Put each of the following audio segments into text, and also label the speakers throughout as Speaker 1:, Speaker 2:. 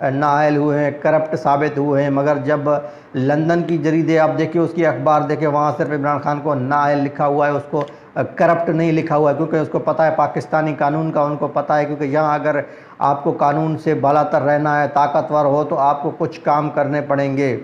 Speaker 1: نااہل ہوئے ہیں، کرپٹ ثابت ہوئے ہیں، مگر جب لندن کی جریدے آپ دیکھیں، اس کی اخبار دیکھیں، وہاں صرف عمران خان کو نااہل لکھا ہوا ہے، اس کو کرپٹ نہیں لکھا ہوا ہے، کیونکہ اس کو پتہ ہے پاکستانی قانون کا، ان کو پتہ ہے کیونکہ یہاں اگر آپ کو قانون سے بالا تر رہنا ہے، طاقتور ہو، تو آپ کو کچھ کام کرنے پڑیں گے۔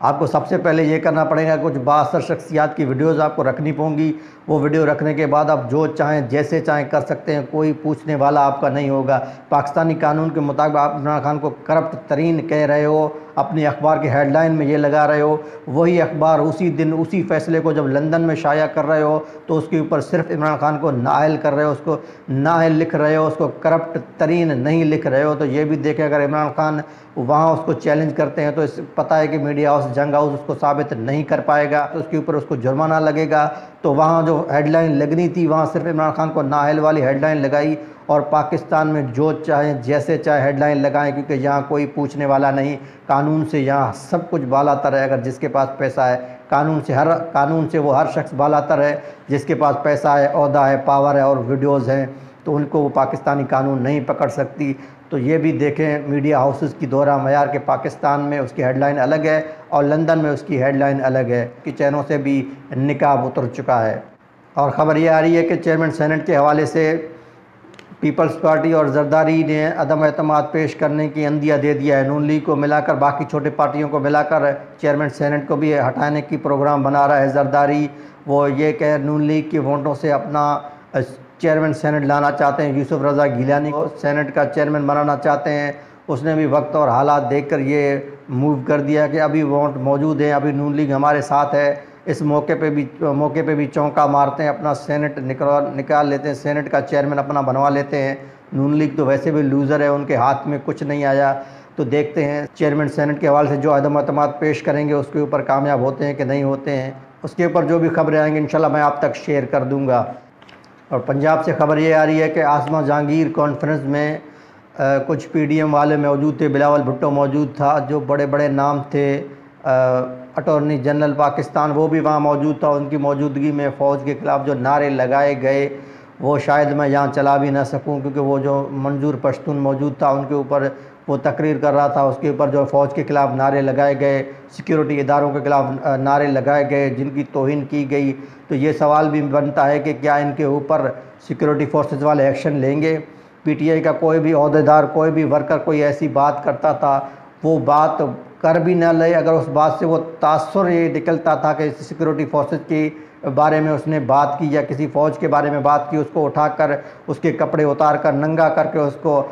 Speaker 1: آپ کو سب سے پہلے یہ کرنا پڑے گا، کچھ بااثر شخصیات کی ویڈیوز آپ کو رکھنی پوں گی۔ وہ ویڈیو رکھنے کے بعد آپ جو چاہیں جیسے چاہیں کر سکتے ہیں، کوئی پوچھنے والا آپ کا نہیں ہوگا۔ پاکستانی قانون کے مطابق آپ عمران خان کو کرپٹ ترین کہہ رہے ہو، اپنی اخبار کی ہیڈ لائن میں یہ لگا رہے ہو، وہی اخبار اسی دن اسی فیصلے کو جب لندن میں شائع کر رہے ہو تو اس کے اوپر صرف عمران خان کو نااہل کر رہے ہو، اس کو نااہل لکھ رہے ہو، اس کو کرپٹ ترین نہیں لکھ رہے ہو۔ تو یہ بھی دیکھیں، اگر عمران خان وہاں اس کو چیلنج کرتے ہیں تو پتہ ہے کہ میڈیا ہاؤس جنگ ہاؤس اس کو ثابت نہیں کر پائے گا، تو اس کے اوپر اس کو جرمانہ لگے گا۔ تو وہاں جو ہیڈ لائن لگنی تھی، وہاں صرف عمران خان کو نااہل والی ہیڈ لائن لگائی، اور پاکستان میں جو چاہیں جیسے چاہے ہیڈ لائن لگائیں، کیونکہ یہاں کوئی پوچھنے والا نہیں، قانون سے یہاں سب کچھ بالا تر ہے۔ اگر جس کے پاس پیسہ ہے، قانون سے وہ ہر شخص بالا تر ہے، جس کے پاس پیسہ ہے، عہدہ ہے، پاور ہے اور ویڈیوز ہیں، تو ان کو وہ پاکستانی قانون نہیں پکڑ سکتی۔ تو یہ بھی دیکھیں میڈیا ہاؤسز کی دورہ معیار کے پاکستان میں اس کی ہیڈ لائن الگ ہے اور لندن میں اس کی ہیڈ لائن الگ ہے، کہ چینوں سے بھی نقاب اتر چکا ہے۔ اور خبر یہ آ رہی ہے کہ چیئرمین سینٹ کے حوالے سے پیپلز پارٹی اور زرداری نے عدم اعتماد پیش کرنے کی عندیہ دے دیا ہے۔ نون لیگ کو ملا کر، باقی چھوٹے پارٹیوں کو ملا کر چیئرمین سینٹ کو بھی ہٹانے کی پروگرام بنا رہا ہے زرداری۔ وہ یہ کہ نون لیگ کے ووٹوں سے اپنا چیئرمین سینٹ لانا چاہتے ہیں، یوسف رضا گیلانی کو سینٹ کا چیئرمین بنانا چاہتے ہیں۔ اس نے بھی وقت اور حالات دیکھ کر یہ موو کر دیا کہ ابھی ووٹ موجود ہیں، ابھی نون لیگ ہمارے ساتھ ہے، اس موقع پہ بھی چونکا مارتے ہیں، اپنا سینٹ نکال لیتے ہیں، سینٹ کا چیئرمین اپنا بنوا لیتے ہیں۔ نون لیگ تو ویسے بھی لوزر ہے، ان کے ہاتھ میں کچھ نہیں آیا۔ تو دیکھتے ہیں چیئرمین سینٹ کے حوالے سے جو عدم اعتماد پیش کریں گے اس کے اوپر کامیاب ہوتے ہیں کہ نہیں ہوتے ہیں۔ اس کے اوپر جو بھی خبریں آئیں گی انشاءاللہ میں آپ تک شیئر کر دوں گا۔ اور پنجاب سے خبر یہ آ رہی ہے کہ عاصمہ جہانگیر کانفرنس میں کچھ پی ڈی ایم والے موجود تھے، بلاول بھٹو موجود تھا، جو بڑے بڑے نام تھے، اٹارنی جنرل پاکستان وہ بھی وہاں موجود تھا۔ ان کی موجودگی میں فوج کے خلاف جو نعرے لگائے گئے وہ شاید میں یہاں چلا بھی نہ سکوں، کیونکہ وہ جو منظور پشتون موجود تھا ان کے اوپر وہ تقریر کر رہا تھا، اس کے اوپر جو فوج کے خلاف نعرے لگائے گئے، سیکیورٹی اداروں کے خلاف نعرے لگائے گئے، جن کی توہین کی گئی۔ تو یہ سوال بھی بنتا ہے کہ کیا ان کے اوپر سیکیورٹی فورسز والے ایکشن لیں گے؟ پی ٹی آئی کا کوئی بھی عہدیدار، کوئی بھی ورکر کوئی ایسی بات کرتا تھا، وہ بات کر بھی نہ لے، اگر اس بات سے وہ تاثر یہ نکلتا تھا کہ سیکیورٹی فورسز کے بارے میں اس نے بات کی یا کسی فوج کے بارے میں بات کی، اس کو اٹھا کر اس کے کپڑے اتار کر ننگا کر کے اس کو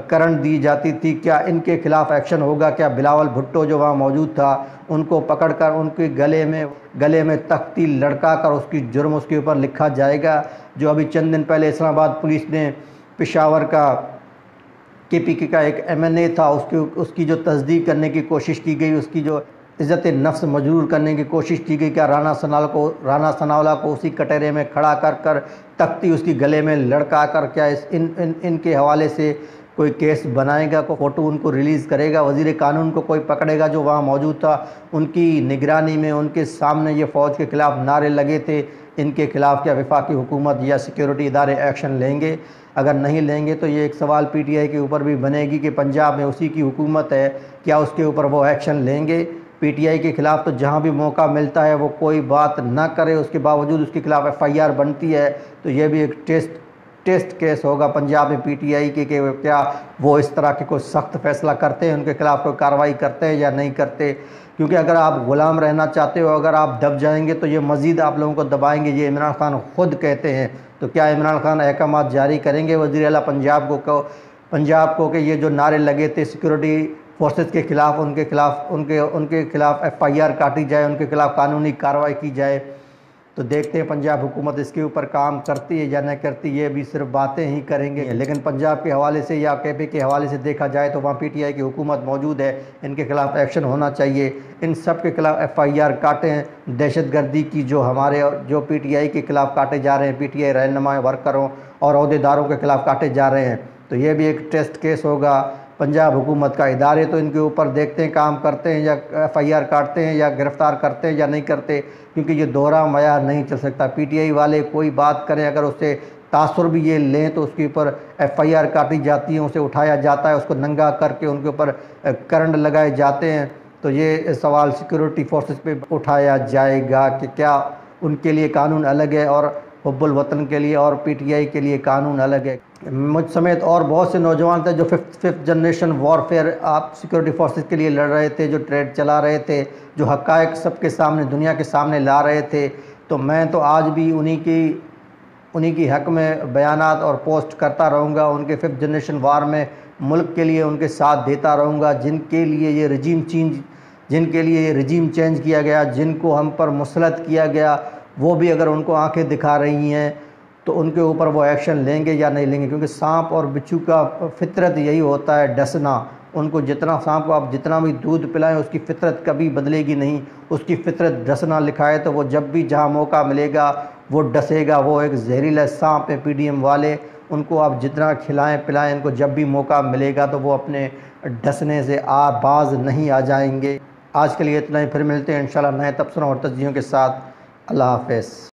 Speaker 1: کرنٹ دی جاتی تھی، کیا ان کے خلاف ایکشن ہوگا؟ کیا بلاول بھٹو جو وہاں موجود تھا ان کو پکڑ کر ان کے گلے میں تختی لڑکا کر اس کی جرم اس کے اوپر لکھا جائے گا؟ جو ابھی چند دن پہلے اسلام آباد پولیس نے پشاور کا کے پی کے کا ایک ایم این اے تھا، اس کی جو تصدیق کرنے کی کوشش کی گئی، اس کی جو عزت نفس مجرور کرنے کی کوشش کی گئی، کیا رانا ثناءاللہ کو اسی کٹہرے میں کھڑا کر تختی اس کی گلے میں لڑکا کر کیا ان کے حوالے سے کوئی کیس بنائے گا، کوئی فوٹو ان کو ریلیز کرے گا؟ وزیر قانون کو کوئی پکڑے گا جو وہاں موجود تھا؟ ان کی نگرانی میں ان کے سامنے یہ فوج کے خلاف نعرے لگے تھے، ان کے خلاف کیا وفاقی حکومت یا سیکیورٹی ادارے ایکشن لیں گے؟ اگر نہیں لیں گے تو یہ ایک سوال پی ٹی آئی کے اوپر بھی بنے گی کہ پنجاب میں اسی کی حکومت ہے، کیا اس کے اوپر وہ ایکشن لیں گے؟ پی ٹی آئی کے خلاف تو جہاں بھی موقع ملتا ہے وہ کوئی بات نہ کرے، اس کے باوجود اس کے خلاف ایف آئی آر بنتی ہے۔ تو یہ بھی ایک ٹیسٹ کیس ہوگا پنجاب میں پی ٹی آئی کے کہ کیا وہ اس طرح کے کوئی سخت فیصلہ کرتے ہیں، ان کے خلاف کوئی کارروائی کرتے ہیں یا نہیں کرتے؟ کیونکہ اگر آپ غلام رہنا چاہتے ہو، اگر آپ دب جائیں گے تو یہ مزید آپ لوگوں کو دبائیں گے، یہ عمران خان خود کہتے ہیں۔ تو کیا عمران خان احکامات جاری کریں گے وزیر اعلیٰ پنجاب کو کہ یہ جو نعرے لگے تھے سیکیورٹی فورسز کے خلاف، ان کے خلاف ایف آئی آر کاٹی جائے، ان کے خلاف قانونی کارروائی کی جائے؟ تو دیکھتے ہیں پنجاب حکومت اس کے اوپر کام کرتی ہے یا نہیں کرتی، یہ بھی صرف باتیں ہی کریں گے۔ لیکن پنجاب کے حوالے سے یا کے پی کے حوالے سے دیکھا جائے تو وہاں پی ٹی آئی کی حکومت موجود ہے، ان کے خلاف ایکشن ہونا چاہیے، ان سب کے خلاف ایف آئی آر کاٹیں۔ دہشت گردی کی جو پی ٹی آئی کے خلاف کاٹے جا رہے ہیں، پی ٹی آئی رہنما ورکروں اور عہدیداروں کے خلاف کاٹے جا رہے ہیں، تو یہ بھی ایک ٹیسٹ کیس ہوگا پنجاب حکومت کا۔ ادارے تو ان کے اوپر دیکھتے ہیں کام کرتے ہیں یا ایف آئی آر کاٹتے ہیں یا گرفتار کرتے ہیں یا نہیں کرتے، کیونکہ یہ دوہرا معیار نہیں چل سکتا۔ پی ٹی آئی والے کوئی بات کریں، اگر اس سے تاثر بھی یہ لیں تو اس کے اوپر FIR کاٹی جاتی ہے، اسے اٹھایا جاتا ہے، اس کو ننگا کر کے ان کے اوپر کرنٹ لگائے جاتے ہیں۔ تو یہ سوال سیکورٹی فورسز پہ اٹھایا جائے گا کہ کیا ان کے لیے قانون الگ ہے اور حب الوطن کے لیے اور PTI کے لیے قانون الگ ہے۔ مجھ سمیت اور بہت سے نوجوان تھے جو ففتھ جنریشن وارفیئر آپ سیکورٹی فورسز کے لیے لڑ رہے تھے، جو ٹریڈ چلا رہے تھے، جو حقائق سب کے سامنے دنیا کے سامنے لا رہے تھے۔ تو میں تو آج بھی انہی کی حق میں بیانات اور پوسٹ کرتا رہوں گا، ان کے ففتھ جنریشن وار میں ملک کے لیے ان کے ساتھ دیتا رہوں گا، جن کے لیے یہ رجیم چینج کیا گیا، جن کو ہم پر مسلط کیا گیا، وہ بھی اگر ان کو آنکھیں دکھا رہی ہیں تو ان کے اوپر وہ ایکشن لیں گے یا نہیں لیں گے، کیونکہ سانپ اور بچھو کا فطرت یہی ہوتا ہے، ڈسنا۔ ان کو سانپ کو آپ جتنا بھی دودھ پلائیں اس کی فطرت کبھی بدلے گی نہیں، اس کی فطرت ڈسنا لکھا ہے، تو وہ جب بھی جہاں موقع ملے گا وہ ڈسے گا۔ وہ ایک زہریلا سانپ ہے PDM والے، ان کو آپ جتنا کھلائیں پلائیں، ان کو جب بھی موقع ملے گا تو وہ اپنے ڈسنے سے باز نہیں آ جائیں گے۔ آج کے لیے اتنا ہی، پھر ملتے ہیں انشاءاللہ نئے تبصروں اور تجزیوں کے ساتھ۔ اللہ حافظ۔